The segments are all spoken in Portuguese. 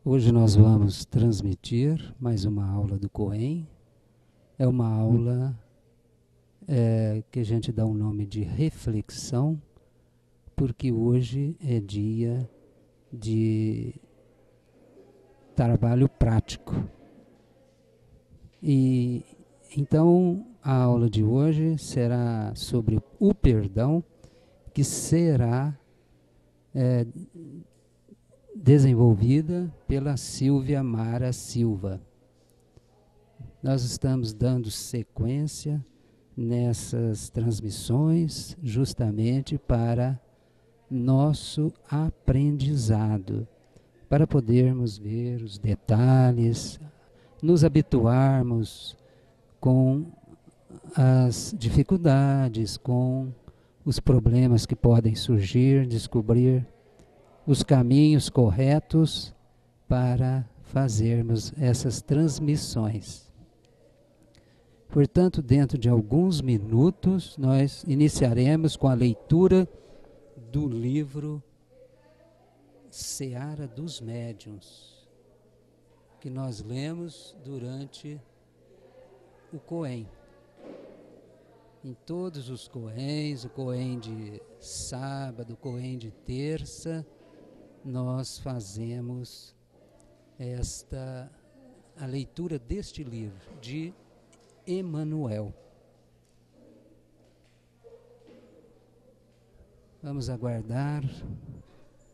Hoje nós vamos transmitir mais uma aula do Coen. É uma aula que a gente dá o nome de reflexão, porque hoje é dia de trabalho prático. E então a aula de hoje será sobre o perdão, que será desenvolvida pela Silvia Mara Silva. Nós estamos dando sequência nessas transmissões justamente para nosso aprendizado, para podermos ver os detalhes, nos habituarmos com as dificuldades, com os problemas que podem surgir, descobrir os caminhos corretos para fazermos essas transmissões. Portanto, dentro de alguns minutos, nós iniciaremos com a leitura do livro Seara dos Médiuns, que nós lemos durante o Coen. Em todos os Coens, o Coen de sábado, o Coen de terça, nós fazemos a leitura deste livro, de Emmanuel. Vamos aguardar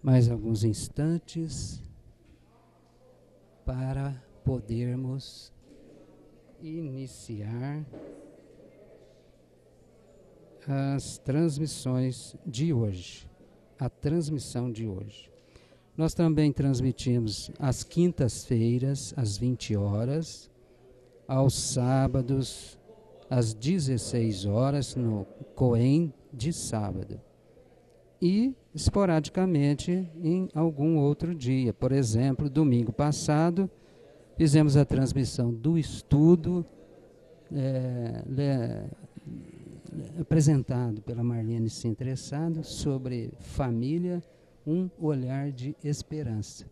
mais alguns instantes para podermos iniciar as transmissões de hoje, a transmissão de hoje. Nós também transmitimos às quintas-feiras, às 20 horas, aos sábados, às 16 horas, no Coen de sábado. E, esporadicamente, em algum outro dia. Por exemplo, domingo passado, fizemos a transmissão do estudo apresentado pela Marlene Sintressado sobre família, um olhar de esperança.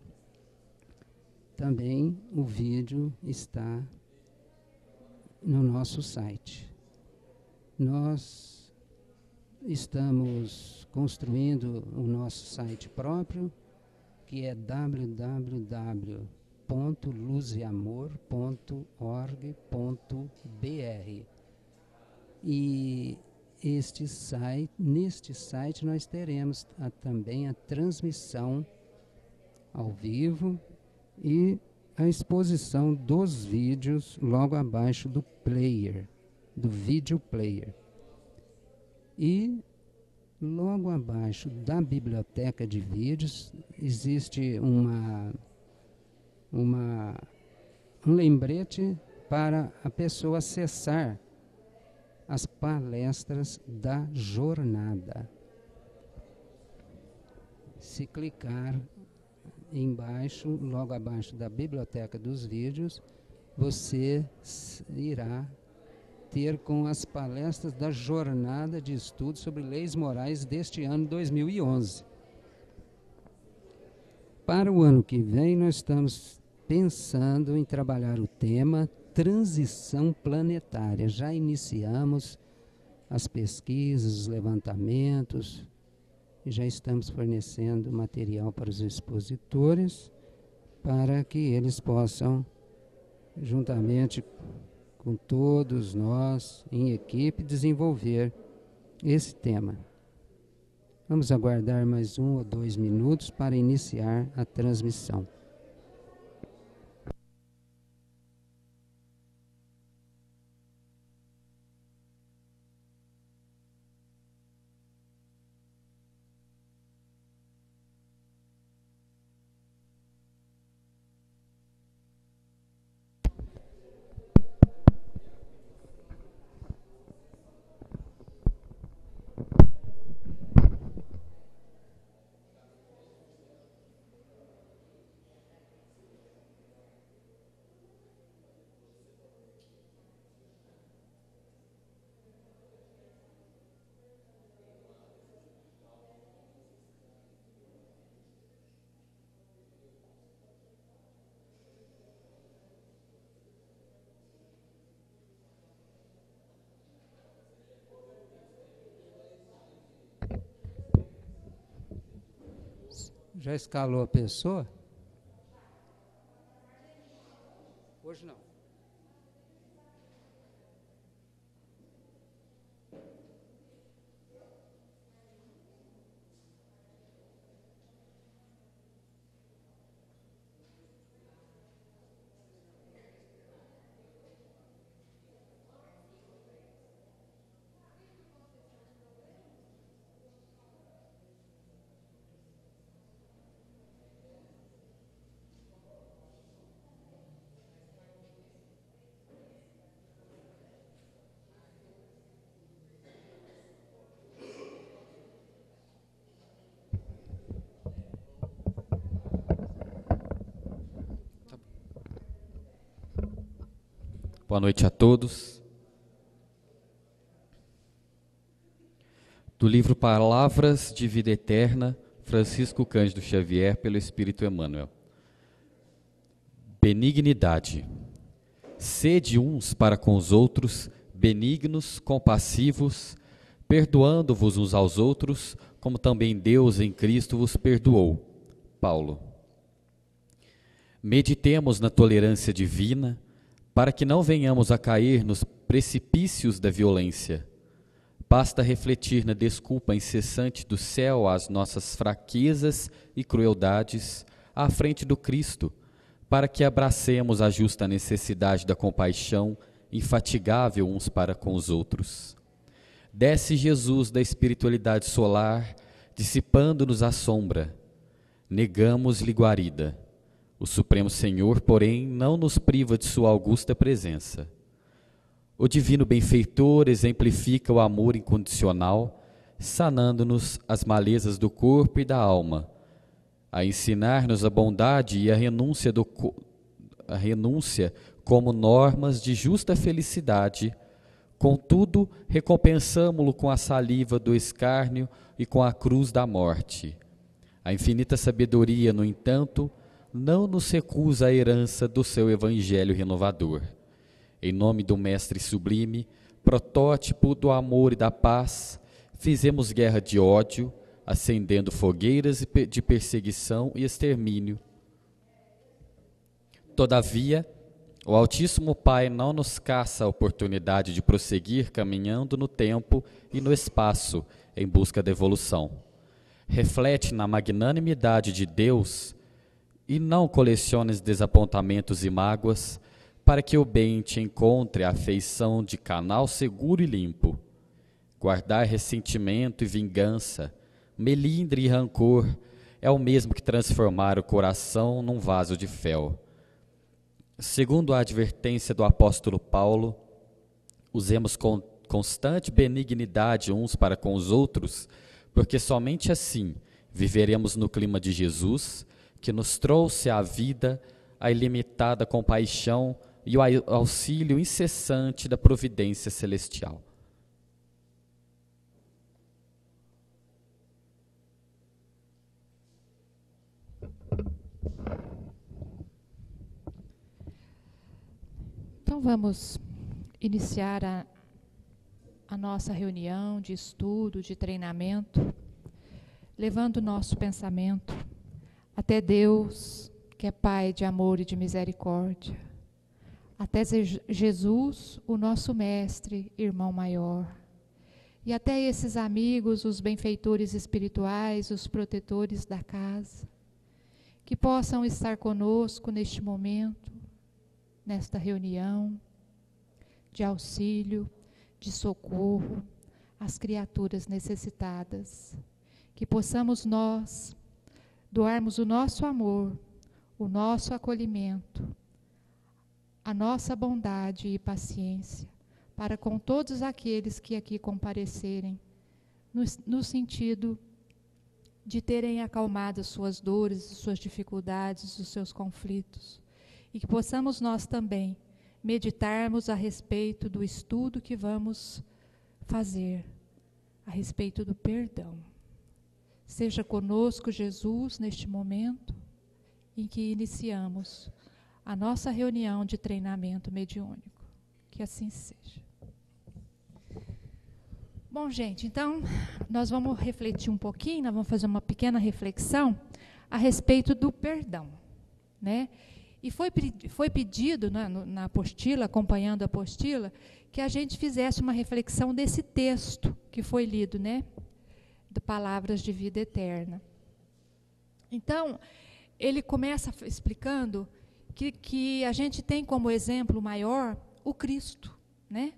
Também o vídeo está no nosso site. Nós estamos construindo o nosso site próprio, que é www.luzeamor.org.br. E neste site nós teremos também a transmissão ao vivo e a exposição dos vídeos logo abaixo do player, do vídeo player. E logo abaixo da biblioteca de vídeos existe um lembrete para a pessoa acessar as palestras da jornada. Se clicar embaixo, logo abaixo da biblioteca dos vídeos, você irá ter com as palestras da jornada de estudo sobre leis morais deste ano 2011. Para o ano que vem, nós estamos pensando em trabalhar o tema transição planetária. Já iniciamos as pesquisas, os levantamentos, e já estamos fornecendo material para os expositores, para que eles possam, juntamente com todos nós, em equipe, desenvolver esse tema. Vamos aguardar mais 1 ou 2 minutos para iniciar a transmissão. Já escalou a pessoa? Hoje não. Boa noite a todos. Do livro Palavras de Vida Eterna, Francisco Cândido Xavier, pelo Espírito Emmanuel. Benignidade. Sede uns para com os outros, benignos, compassivos, perdoando-vos uns aos outros, como também Deus em Cristo vos perdoou. Paulo. Meditemos na tolerância divina, para que não venhamos a cair nos precipícios da violência. Basta refletir na desculpa incessante do céu às nossas fraquezas e crueldades à frente do Cristo, para que abracemos a justa necessidade da compaixão infatigável uns para com os outros. Desce Jesus da espiritualidade solar, dissipando-nos a sombra. Negamos-lhe guarida. O Supremo Senhor, porém, não nos priva de sua augusta presença. O divino benfeitor exemplifica o amor incondicional, sanando-nos as malezas do corpo e da alma, a ensinar-nos a bondade e a renúncia como normas de justa felicidade. Contudo, recompensamo-lo com a saliva do escárnio e com a cruz da morte. A infinita sabedoria, no entanto, não nos recusa a herança do seu evangelho renovador. Em nome do Mestre Sublime, protótipo do amor e da paz, fizemos guerra de ódio, acendendo fogueiras de perseguição e extermínio. Todavia, o Altíssimo Pai não nos caça a oportunidade de prosseguir caminhando no tempo e no espaço em busca da evolução. Reflete na magnanimidade de Deus e não coleciones desapontamentos e mágoas, para que o bem te encontre a afeição de canal seguro e limpo. Guardar ressentimento e vingança, melindre e rancor, é o mesmo que transformar o coração num vaso de fel. Segundo a advertência do apóstolo Paulo, usemos com constante benignidade uns para com os outros, porque somente assim viveremos no clima de Jesus, que nos trouxe à vida a ilimitada compaixão e o auxílio incessante da providência celestial. Então vamos iniciar a nossa reunião de estudo, de treinamento, levando o nosso pensamento até Deus, que é Pai de amor e de misericórdia, até Jesus, o nosso Mestre, irmão maior, e até esses amigos, os benfeitores espirituais, os protetores da casa, que possam estar conosco neste momento, nesta reunião de auxílio, de socorro às criaturas necessitadas, que possamos nós doarmos o nosso amor, o nosso acolhimento, a nossa bondade e paciência para com todos aqueles que aqui comparecerem, no sentido de terem acalmado as suas dores, as suas dificuldades, os seus conflitos, e que possamos nós também meditarmos a respeito do estudo que vamos fazer, a respeito do perdão. Seja conosco, Jesus, neste momento em que iniciamos a nossa reunião de treinamento mediúnico. Que assim seja. Bom, gente, então, nós vamos refletir um pouquinho, nós vamos fazer uma pequena reflexão a respeito do perdão, né? E foi pedido na apostila, acompanhando a apostila, que a gente fizesse uma reflexão desse texto que foi lido, né? De Palavras de Vida Eterna. Então, ele começa explicando que a gente tem como exemplo maior o Cristo, né?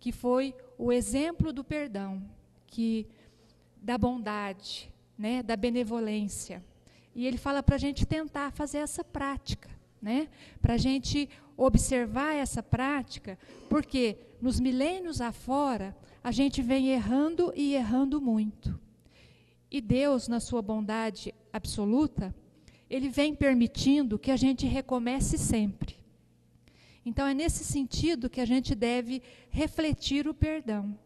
Que foi o exemplo do perdão, da bondade, né? Da benevolência. E ele fala para a gente tentar fazer essa prática, né? Para a gente observar essa prática, porque nos milênios afora, a gente vem errando e errando muito. E Deus, na sua bondade absoluta, Ele vem permitindo que a gente recomece sempre. Então, é nesse sentido que a gente deve refletir o perdão.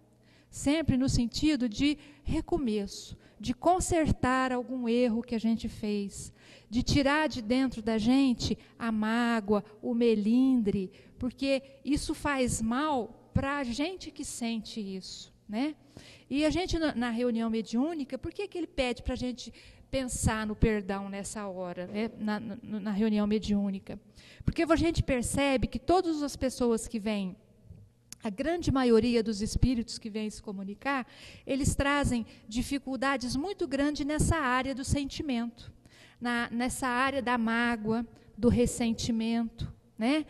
Sempre no sentido de recomeço, de consertar algum erro que a gente fez, de tirar de dentro da gente a mágoa, o melindre, porque isso faz mal para a gente que sente isso, né? E a gente, na reunião mediúnica, por que ele pede para a gente pensar no perdão nessa hora, né? na reunião mediúnica? Porque a gente percebe que todas as pessoas que vêm, a grande maioria dos espíritos que vêm se comunicar, eles trazem dificuldades muito grandes nessa área do sentimento, nessa área da mágoa, do ressentimento, né?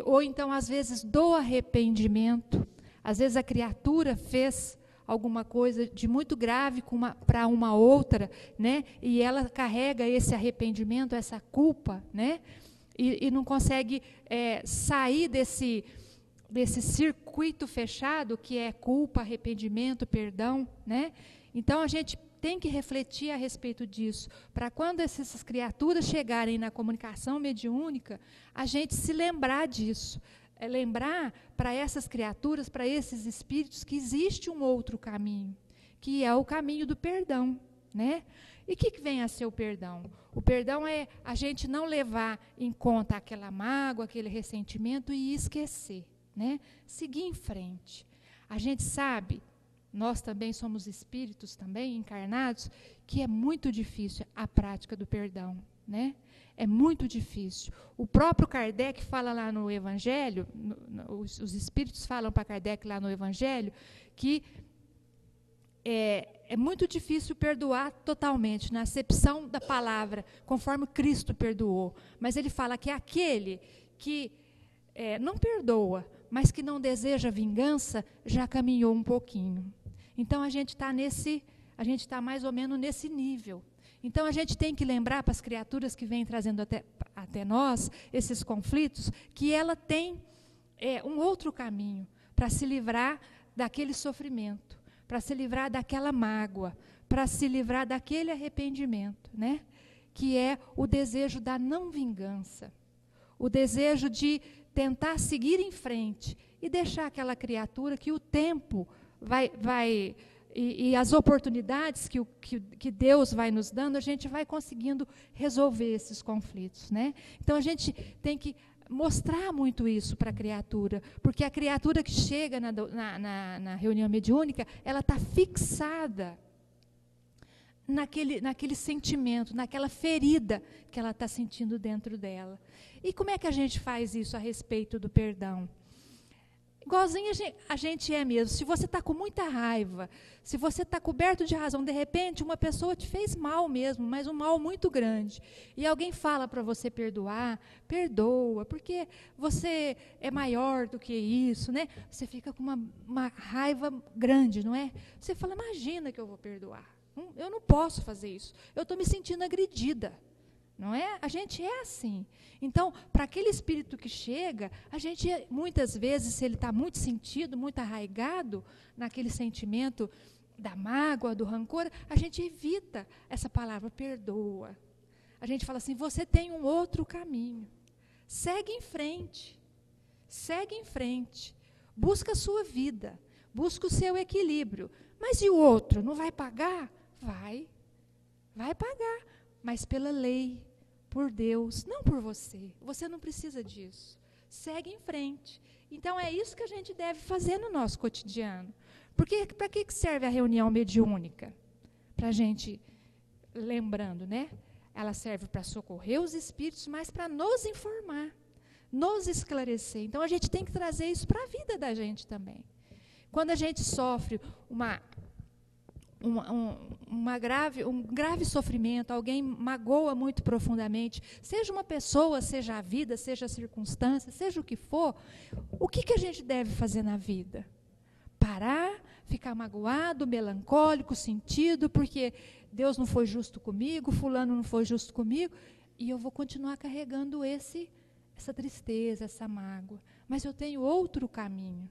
Ou então, às vezes, do arrependimento. Às vezes a criatura fez alguma coisa de muito grave para uma outra, né? E ela carrega esse arrependimento, essa culpa, né? E não consegue sair desse circuito fechado que é culpa, arrependimento, perdão, né? Então a gente tem que refletir a respeito disso, para quando essas criaturas chegarem na comunicação mediúnica, a gente se lembrar disso. Lembrar para essas criaturas, para esses espíritos, que existe um outro caminho, que é o caminho do perdão, né? E o que vem a ser o perdão? O perdão é a gente não levar em conta aquela mágoa, aquele ressentimento e esquecer, né? Seguir em frente. A gente sabe, nós também somos espíritos também encarnados, que é muito difícil a prática do perdão, né? É muito difícil. O próprio Kardec fala lá no Evangelho, os espíritos falam para Kardec lá no Evangelho, que é muito difícil perdoar totalmente, na acepção da palavra, conforme Cristo perdoou. Mas ele fala que aquele que não perdoa, mas que não deseja vingança, já caminhou um pouquinho. Então, a gente está mais ou menos nesse nível. Então, a gente tem que lembrar para as criaturas que vêm trazendo até nós esses conflitos, que ela tem um outro caminho para se livrar daquele sofrimento, para se livrar daquela mágoa, para se livrar daquele arrependimento, né? Que é o desejo da não vingança, o desejo de tentar seguir em frente e deixar aquela criatura que o tempo e as oportunidades que Deus vai nos dando, a gente vai conseguindo resolver esses conflitos, né? Então, a gente tem que mostrar muito isso para a criatura, porque a criatura que chega na reunião mediúnica, ela está fixada naquele sentimento, naquela ferida que ela está sentindo dentro dela. E como é que a gente faz isso a respeito do perdão? Igualzinho a gente é mesmo. Se você está com muita raiva, se você está coberto de razão, de repente uma pessoa te fez mal mesmo, mas um mal muito grande, e alguém fala para você perdoar, perdoa, porque você é maior do que isso, né? Você fica com uma raiva grande, não é? Você fala, imagina que eu vou perdoar. Eu não posso fazer isso. Eu estou me sentindo agredida. Não é? A gente é assim. Então, para aquele espírito que chega, a gente, muitas vezes, se ele está muito sentido, muito arraigado naquele sentimento da mágoa, do rancor, a gente evita essa palavra, perdoa. A gente fala assim, você tem um outro caminho. Segue em frente. Segue em frente. Busca a sua vida. Busca o seu equilíbrio. Mas e o outro? Não vai pagar? Vai. Vai pagar. Mas pela lei, por Deus, não por você. Você não precisa disso. Segue em frente. Então, é isso que a gente deve fazer no nosso cotidiano. Porque para que serve a reunião mediúnica? Para a gente lembrando, né? Ela serve para socorrer os espíritos, mas para nos informar, nos esclarecer. Então, a gente tem que trazer isso para a vida da gente também. Quando a gente sofre um grave sofrimento, alguém magoa muito profundamente, seja uma pessoa, seja a vida, seja a circunstância, seja o que for, o que a gente deve fazer na vida? Parar, ficar magoado, melancólico, sentido, porque Deus não foi justo comigo, fulano não foi justo comigo, e eu vou continuar carregando essa tristeza, essa mágoa. Mas eu tenho outro caminho.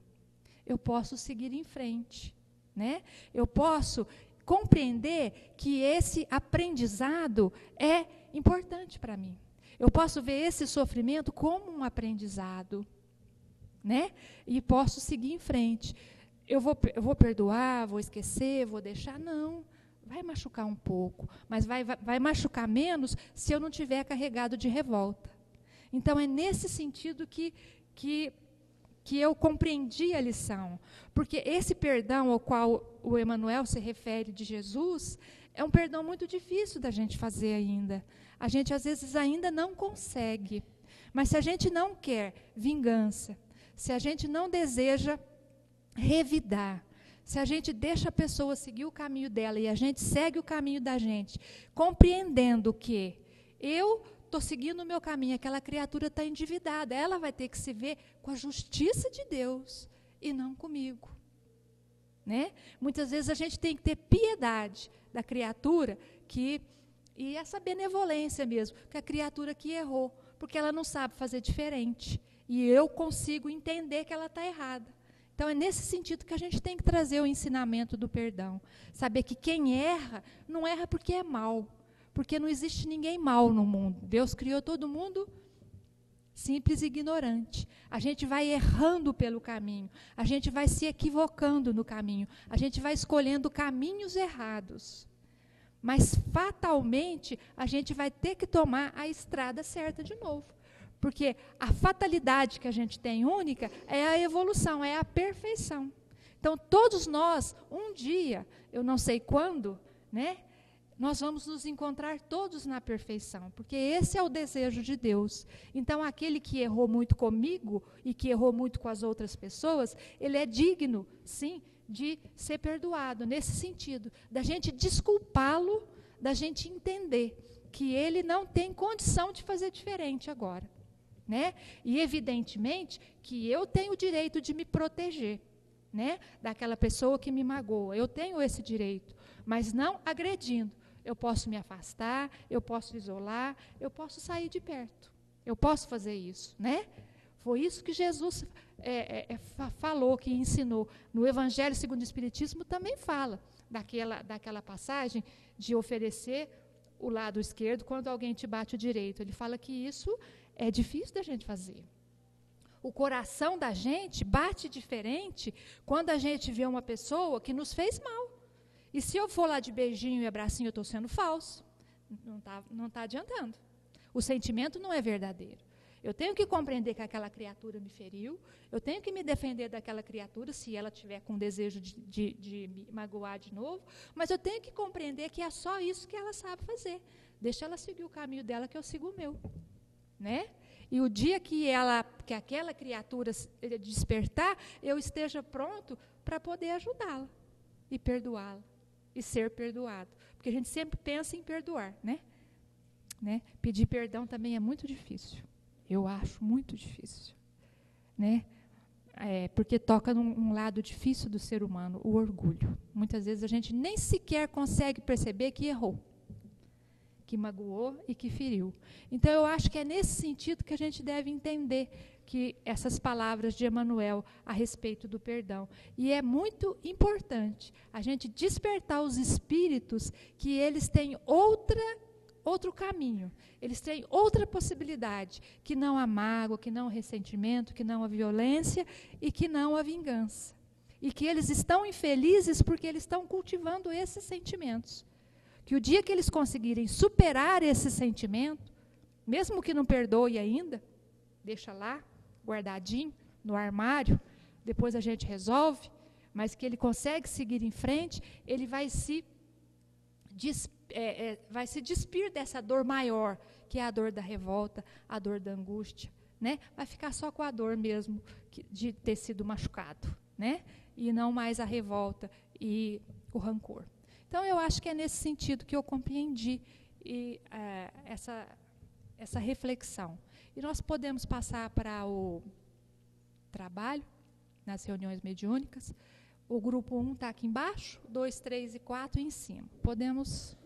Eu posso seguir em frente, né? Eu posso compreender que esse aprendizado é importante para mim. Eu posso ver esse sofrimento como um aprendizado, né? E posso seguir em frente. Eu vou perdoar, vou esquecer, vou deixar? Não. Vai machucar um pouco, mas vai machucar menos se eu não tiver carregado de revolta. Então, é nesse sentido que eu compreendi a lição. Porque esse perdão ao qual o Emmanuel se refere de Jesus é um perdão muito difícil da gente fazer ainda. A gente, às vezes, ainda não consegue. Mas se a gente não quer vingança, se a gente não deseja revidar, se a gente deixa a pessoa seguir o caminho dela e a gente segue o caminho da gente, compreendendo que eu estou seguindo o meu caminho, aquela criatura está endividada, ela vai ter que se ver com a justiça de Deus e não comigo. Né? Muitas vezes a gente tem que ter piedade da criatura e essa benevolência mesmo, que a criatura que errou, porque ela não sabe fazer diferente. E eu consigo entender que ela está errada. Então, é nesse sentido que a gente tem que trazer o ensinamento do perdão. Saber que quem erra, não erra porque é mal. Porque não existe ninguém mal no mundo. Deus criou todo mundo simples e ignorante. A gente vai errando pelo caminho. A gente vai se equivocando no caminho. A gente vai escolhendo caminhos errados. Mas, fatalmente, a gente vai ter que tomar a estrada certa de novo. Porque a fatalidade que a gente tem única é a evolução, é a perfeição. Então, todos nós, um dia, eu não sei quando, né, nós vamos nos encontrar todos na perfeição, porque esse é o desejo de Deus. Então, aquele que errou muito comigo e que errou muito com as outras pessoas, ele é digno, sim, de ser perdoado, nesse sentido, da gente desculpá-lo, da gente entender que ele não tem condição de fazer diferente agora. Né? E, evidentemente, que eu tenho o direito de me proteger, né, daquela pessoa que me magoa. Eu tenho esse direito, mas não agredindo. Eu posso me afastar, eu posso isolar, eu posso sair de perto. Eu posso fazer isso. Né? Foi isso que Jesus falou, que ensinou. No Evangelho segundo o Espiritismo também fala daquela passagem de oferecer o lado esquerdo quando alguém te bate o direito. Ele fala que isso é difícil da gente fazer. O coração da gente bate diferente quando a gente vê uma pessoa que nos fez mal. E se eu for lá de beijinho e abracinho, eu estou sendo falso. Não tá adiantando. O sentimento não é verdadeiro. Eu tenho que compreender que aquela criatura me feriu, eu tenho que me defender daquela criatura, se ela tiver com desejo de me magoar de novo, mas eu tenho que compreender que é só isso que ela sabe fazer. Deixa ela seguir o caminho dela, que eu sigo o meu. Né? E o dia que aquela criatura despertar, eu esteja pronto para poder ajudá-la e perdoá-la e ser perdoado, porque a gente sempre pensa em perdoar, né? Pedir perdão também é muito difícil, eu acho muito difícil, né? Porque toca num lado difícil do ser humano, o orgulho. Muitas vezes a gente nem sequer consegue perceber que errou, que magoou e que feriu. Então, eu acho que é nesse sentido que a gente deve entender que essas palavras de Emmanuel a respeito do perdão. E é muito importante a gente despertar os espíritos que eles têm outro caminho, eles têm outra possibilidade, que não a mágoa, que não o ressentimento, que não a violência e que não a vingança. E que eles estão infelizes porque eles estão cultivando esses sentimentos. Que o dia que eles conseguirem superar esse sentimento, mesmo que não perdoe ainda, deixa lá, guardadinho, no armário, depois a gente resolve, mas que ele consegue seguir em frente, ele vai se vai se despir dessa dor maior, que é a dor da revolta, a dor da angústia, né? Vai ficar só com a dor mesmo de ter sido machucado, né? E não mais a revolta e o rancor. Então, eu acho que é nesse sentido que eu compreendi essa reflexão. E nós podemos passar para o trabalho, nas reuniões mediúnicas. O grupo 1 está aqui embaixo, 2, 3 e 4 em cima. Podemos